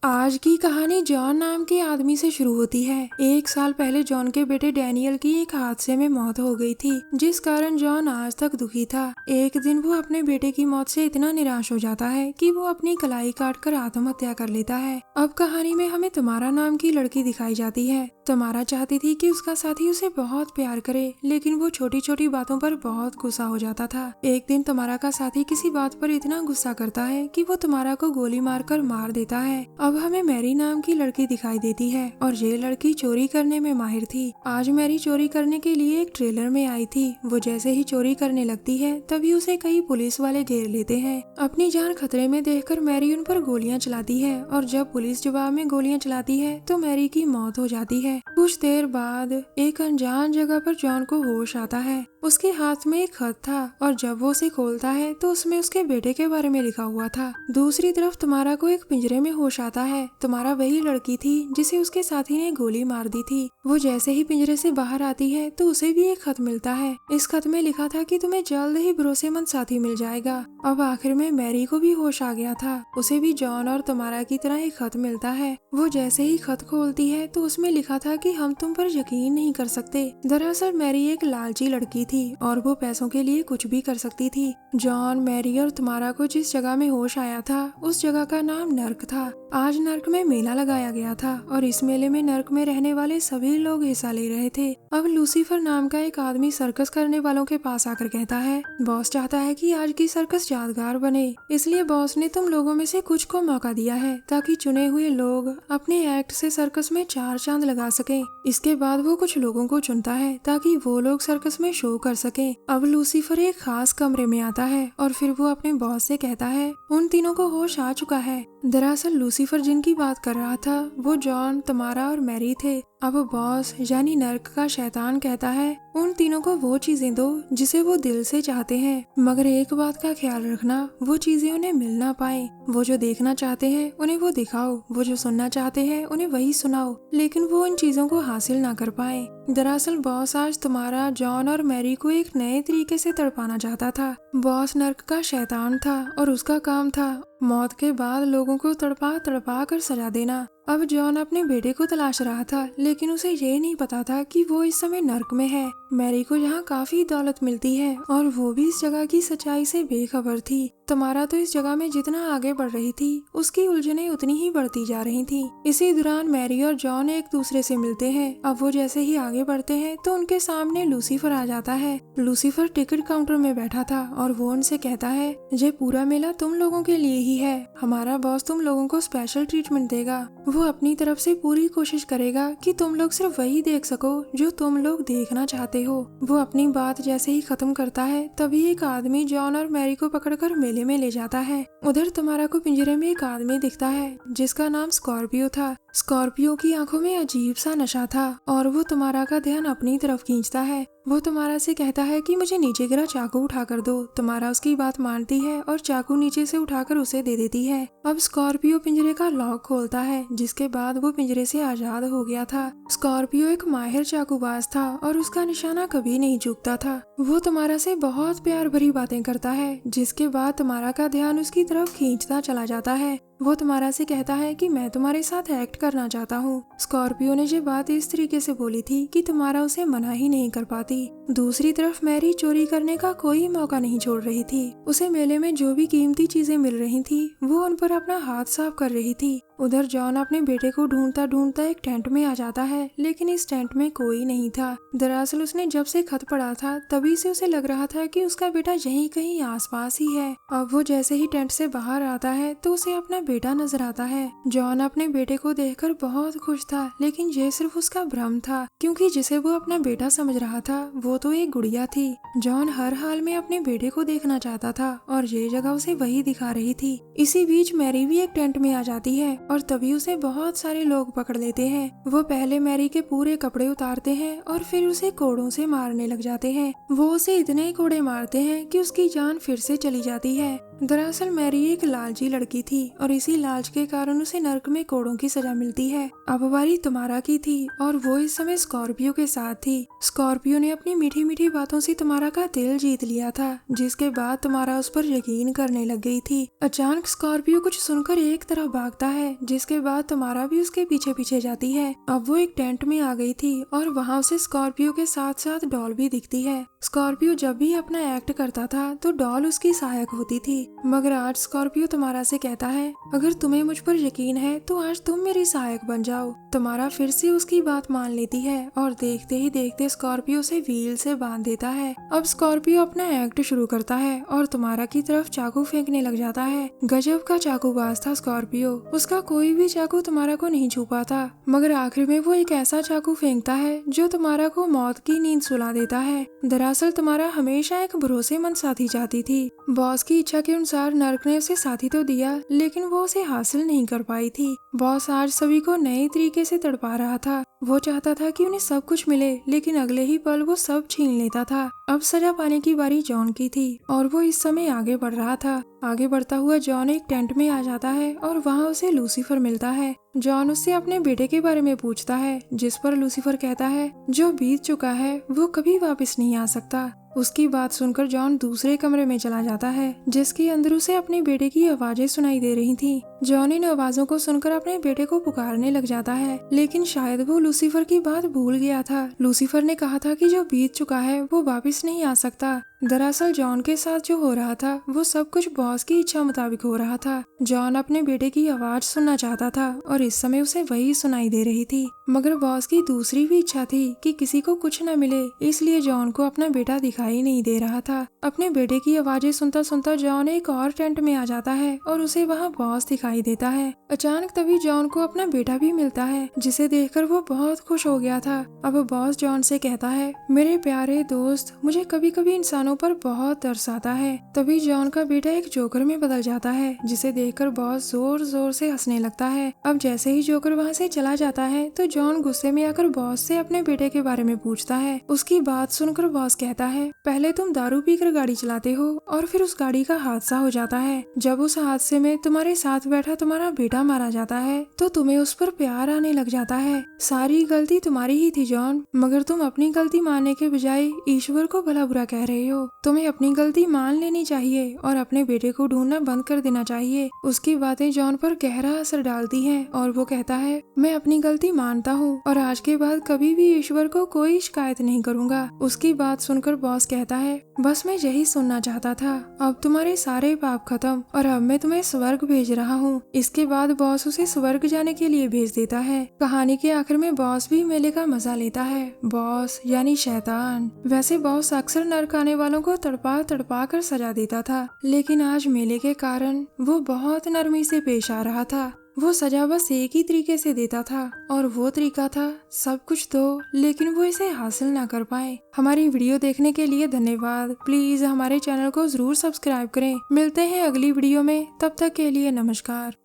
आज की कहानी जॉन नाम के आदमी से शुरू होती है। 1 साल पहले जॉन के बेटे डैनियल की एक हादसे में मौत हो गई थी, जिस कारण जॉन आज तक दुखी था। एक दिन वो अपने बेटे की मौत से इतना निराश हो जाता है कि वो अपनी कलाई काटकर आत्महत्या कर लेता है। अब कहानी में हमें तमारा नाम की लड़की दिखाई जाती है। तमारा चाहती थी कि उसका साथी उसे बहुत प्यार करे, लेकिन वो छोटी छोटी बातों पर बहुत गुस्सा हो जाता था। एक दिन तमारा का साथी किसी बात पर इतना गुस्सा करता है कि वो तमारा को गोली मारकर मार देता है। अब हमें मैरी नाम की लड़की दिखाई देती है और ये लड़की चोरी करने में माहिर थी। आज मैरी चोरी करने के लिए एक ट्रेलर में आई थी। वो जैसे ही चोरी करने लगती है तभी उसे कई पुलिस वाले घेर लेते हैं। अपनी जान खतरे में देखकर मैरी उन पर गोलियां चलाती है और जब पुलिस जवाब में गोलियां चलाती है तो मैरी की मौत हो जाती है। कुछ देर बाद एक अनजान जगह पर जॉन को होश आता है। उसके हाथ में एक खत था और जब वो उसे खोलता है तो उसमें उसके बेटे के बारे में लिखा हुआ था। दूसरी तरफ तमारा को एक पिंजरे में होश आता है। तमारा वही लड़की थी जिसे उसके साथी ने गोली मार दी थी। वो जैसे ही पिंजरे से बाहर आती है तो उसे भी एक खत मिलता है। इस खत में लिखा था कि तुम्हें जल्द ही भरोसेमंद साथी मिल जाएगा। अब आखिर में मैरी को भी होश आ गया था। उसे भी जॉन और तमारा की तरह एक खत मिलता है। वो जैसे ही खत खोलती है तो उसमें लिखा था कि हम तुम पर यकीन नहीं कर सकते। दरअसल मैरी एक लालची लड़की थी और वो पैसों के लिए कुछ भी कर सकती थी। जॉन, मैरी और तमारा को जिस जगह में होश आया था उस जगह का नाम नर्क था। आज नर्क में मेला लगाया गया था और इस मेले में नर्क में रहने वाले सभी लोग हिस्सा ले रहे थे। अब लूसीफर नाम का एक आदमी सर्कस करने वालों के पास आकर कहता है, बॉस चाहता है कि आज की सर्कस यादगार बने, इसलिए बॉस ने तुम लोगों में से कुछ को मौका दिया है ताकि चुने हुए लोग अपने एक्ट से सर्कस में 4 चांद लगा सकें। इसके बाद वो कुछ लोगों को चुनता है ताकि वो लोग सर्कस में शो कर सके। अब लूसीफर एक खास कमरे में आता है और फिर वो अपने बॉस से कहता है उन तीनों को होश आ चुका है। दरअसल लूसीफर जिनकी बात कर रहा था वो जॉन, तमारा और मैरी थे। अब बॉस यानी नर्क का शैतान कहता है उन तीनों को वो चीजें दो जिसे वो दिल से चाहते हैं, मगर एक बात का ख्याल रखना, वो चीजें उन्हें मिल ना पाए। वो जो देखना चाहते हैं उन्हें वो दिखाओ, वो जो सुनना चाहते हैं उन्हें वही सुनाओ, लेकिन वो उन चीजों को हासिल ना कर पाए। दरअसल बॉस आज तमारा, जॉन और मैरी को एक नए तरीके से तड़पाना चाहता था। बॉस नर्क का शैतान था और उसका काम था मौत के बाद लोगों को तड़पा तड़पा कर सजा देना। अब जॉन अपने बेटे को तलाश रहा था, लेकिन उसे ये नहीं पता था कि वो इस समय नर्क में है। मैरी को यहाँ काफी दौलत मिलती है और वो भी इस जगह की सच्चाई से बेखबर थी। तमारा तो इस जगह में जितना आगे बढ़ रही थी उसकी उलझनें उतनी ही बढ़ती जा रही थी। इसी दौरान मैरी और जॉन एक दूसरे से मिलते हैं। अब वो जैसे ही आगे बढ़ते हैं तो उनके सामने लूसीफर आ जाता है। लूसीफर टिकट काउंटर में बैठा था और वो उनसे कहता है ये पूरा मेला तुम लोगों के लिए ही है। हमारा बॉस तुम लोगों को स्पेशल ट्रीटमेंट देगा। वो अपनी तरफ से पूरी कोशिश करेगा कि तुम लोग सिर्फ वही देख सको जो तुम लोग देखना चाहते हो। वो अपनी बात जैसे ही खत्म करता है तभी एक आदमी जॉन और मैरी को पकड़कर मेले में ले जाता है। उधर तमारा को पिंजरे में एक आदमी दिखता है जिसका नाम स्कॉर्पियो था। स्कॉर्पियो की आंखों में अजीब सा नशा था और वो तमारा का ध्यान अपनी तरफ खींचता है। वो तमारा से कहता है कि मुझे नीचे गिरा चाकू उठा कर दो। तमारा उसकी बात मानती है और चाकू नीचे से उठाकर उसे दे देती है। अब स्कॉर्पियो पिंजरे का लॉक खोलता है, जिसके बाद वो पिंजरे से आजाद हो गया था। स्कॉर्पियो एक माहिर चाकूबाज था और उसका निशाना कभी नहीं चूकता था। वो तमारा से बहुत प्यार भरी बातें करता है, जिसके बाद तमारा का ध्यान उसकी तरफ खींचता चला जाता है। वो तमारा से कहता है कि मैं तुम्हारे साथ एक्ट करना चाहता हूँ। स्कॉर्पियो ने ये बात इस तरीके से बोली थी कि तमारा उसे मना ही नहीं कर पाती। दूसरी तरफ मैरी चोरी करने का कोई मौका नहीं छोड़ रही थी। उसे मेले में जो भी कीमती चीजें मिल रही थी वो उन पर अपना हाथ साफ कर रही थी। उधर जॉन अपने बेटे को ढूंढता ढूंढता एक टेंट में आ जाता है, लेकिन इस टेंट में कोई नहीं था। दरअसल उसने जब से खत पढ़ा था तभी से उसे लग रहा था कि उसका बेटा यहीं कहीं आसपास ही है। अब वो जैसे ही टेंट से बाहर आता है तो उसे अपना बेटा नजर आता है। जॉन अपने बेटे को देखकर बहुत खुश था, लेकिन ये सिर्फ उसका भ्रम था, क्योंकि जिसे वो अपना बेटा समझ रहा था वो तो एक गुड़िया थी। जॉन हर हाल में अपने बेटे को देखना चाहता था और ये जगह उसे वही दिखा रही थी। इसी बीच मैरी भी एक टेंट में आ जाती है और तभी उसे बहुत सारे लोग पकड़ लेते हैं। वो पहले मैरी के पूरे कपड़े उतारते हैं और फिर उसे कोड़ों से मारने लग जाते हैं। वो उसे इतने कोड़े मारते हैं कि उसकी जान फिर से चली जाती है। दरअसल मैरी एक लालची लड़की थी और इसी लालच के कारण उसे नर्क में कोड़ों की सजा मिलती है। अब बारी तुम्हारा की थी और वो इस समय स्कॉर्पियो के साथ थी। स्कॉर्पियो ने अपनी मीठी मीठी बातों से तुम्हारा का दिल जीत लिया था, जिसके बाद तुम्हारा उस पर यकीन करने लग गई थी। अचानक स्कॉर्पियो कुछ सुनकर एक तरफ भागता है, जिसके बाद तुम्हारा भी उसके पीछे पीछे जाती है। अब वो एक टेंट में आ गई थी और वहाँ उसे स्कॉर्पियो के साथ साथ डॉल भी दिखती है। स्कॉर्पियो जब भी अपना एक्ट करता था तो डॉल उसकी सहायक होती थी, मगर आज स्कॉर्पियो तुम्हारा से कहता है अगर तुम्हें मुझ पर यकीन है तो आज तुम मेरी सहायक बन जाओ। तुम्हारा फिर से उसकी बात मान लेती है और देखते ही देखते स्कॉर्पियो से व्हील से बांध देता है। अब स्कॉर्पियो अपना एक्ट शुरू करता है और तुम्हारा की तरफ चाकू फेंकने लग जाता है। गजब का चाकूबाज था स्कॉर्पियो, उसका कोई भी चाकू तुम्हारा को नहीं छू पाता, मगर आखिर में वो एक ऐसा चाकू फेंकता है जो तुम्हारा को मौत की नींद सुला देता है। दरअसल तुम्हारा हमेशा एक भरोसेमंद साथी चाहती थी। बॉस की इच्छा के अनुसार नर्क ने उसे साथी तो दिया, लेकिन वो उसे हासिल नहीं कर पाई थी। बॉस आज सभी को नए तरीके से तड़पा रहा था। वो चाहता था कि उन्हें सब कुछ मिले, लेकिन अगले ही पल वो सब छीन लेता था। अब सजा पाने की बारी जॉन की थी और वो इस समय आगे बढ़ रहा था। आगे बढ़ता हुआ जॉन एक टेंट में आ जाता है और वहाँ उसे लूसीफर मिलता है। जॉन उससे अपने बेटे के बारे में पूछता है, जिस पर लूसीफर कहता है जो बीत चुका है वो कभी वापस नहीं आ सकता। उसकी बात सुनकर जॉन दूसरे कमरे में चला जाता है, जिसके अंदर उसे अपने बेटे की आवाजें सुनाई दे रही थी। जॉन इन आवाजों को सुनकर अपने बेटे को पुकारने लग जाता है, लेकिन शायद वो लूसीफर की बात भूल गया था। लूसीफर ने कहा था कि जो बीत चुका है वो वापस नहीं आ सकता। दरअसल जॉन के साथ जो हो रहा था वो सब कुछ बॉस की इच्छा मुताबिक हो रहा था। जॉन अपने बेटे की आवाज सुनना चाहता था और इस समय उसे वही सुनाई दे रही थी, मगर बॉस की दूसरी भी इच्छा थी कि किसी को कुछ न मिले, इसलिए जॉन को अपना बेटा दिखाई नहीं दे रहा था। अपने बेटे की आवाजें सुनता सुनता जॉन एक और टेंट में आ जाता है और उसे वहाँ बॉस दिखाई देता है। अचानक तभी जॉन को अपना बेटा भी मिलता है, जिसे देखकर वो बहुत खुश हो गया था। अब बॉस जॉन से कहता है मेरे प्यारे दोस्त, मुझे कभी कभी इंसानों पर बहुत तरस आता है। तभी जॉन का बेटा एक जोकर में बदल जाता है, जिसे देखकर बॉस जोर जोर से हंसने लगता है। अब जैसे ही जोकर वहाँ से चला जाता है तो जॉन गुस्से में आकर बॉस से अपने बेटे के बारे में पूछता है। उसकी बात सुनकर बॉस कहता है पहले तुम दारू पीकर गाड़ी चलाते हो और फिर उस गाड़ी का हादसा हो जाता है। जब उस हादसे में तुम्हारे साथ बैठा तुम्हारा बेटा मारा जाता है तो तुम्हें उस पर प्यार आने लग जाता है। सारी गलती तुम्हारी ही थी जॉन, मगर तुम अपनी गलती मानने के बजाय ईश्वर को भला बुरा कह रहे हो। तुम्हें अपनी गलती मान लेनी चाहिए और अपने बेटे को ढूंढना बंद कर देना चाहिए। उसकी बातें जॉन पर गहरा असर डालती हैं और वो कहता है मैं अपनी गलती मानता हूँ और आज के बाद कभी भी ईश्वर को कोई शिकायत नहीं करूँगा। उसकी बात सुनकर बॉस कहता है बस मैं यही सुनना चाहता था। अब तुम्हारे सारे पाप खत्म और अब मैं तुम्हें स्वर्ग भेज रहा हूँ। इसके बाद बॉस उसे स्वर्ग जाने के लिए भेज देता है। कहानी के आखिर में बॉस भी मेले का मजा लेता है। बॉस यानी शैतान। वैसे बॉस अक्सर नर्क आने वालों को तड़पा तड़पा कर सजा देता था, लेकिन आज मेले के कारण वो बहुत नरमी से पेश आ रहा था। वो सजा बस एक ही तरीके से देता था और वो तरीका था सब कुछ दो, लेकिन वो इसे हासिल ना कर पाए। हमारी वीडियो देखने के लिए धन्यवाद। प्लीज हमारे चैनल को जरूर सब्सक्राइब करें। मिलते हैं अगली वीडियो में, तब तक के लिए नमस्कार।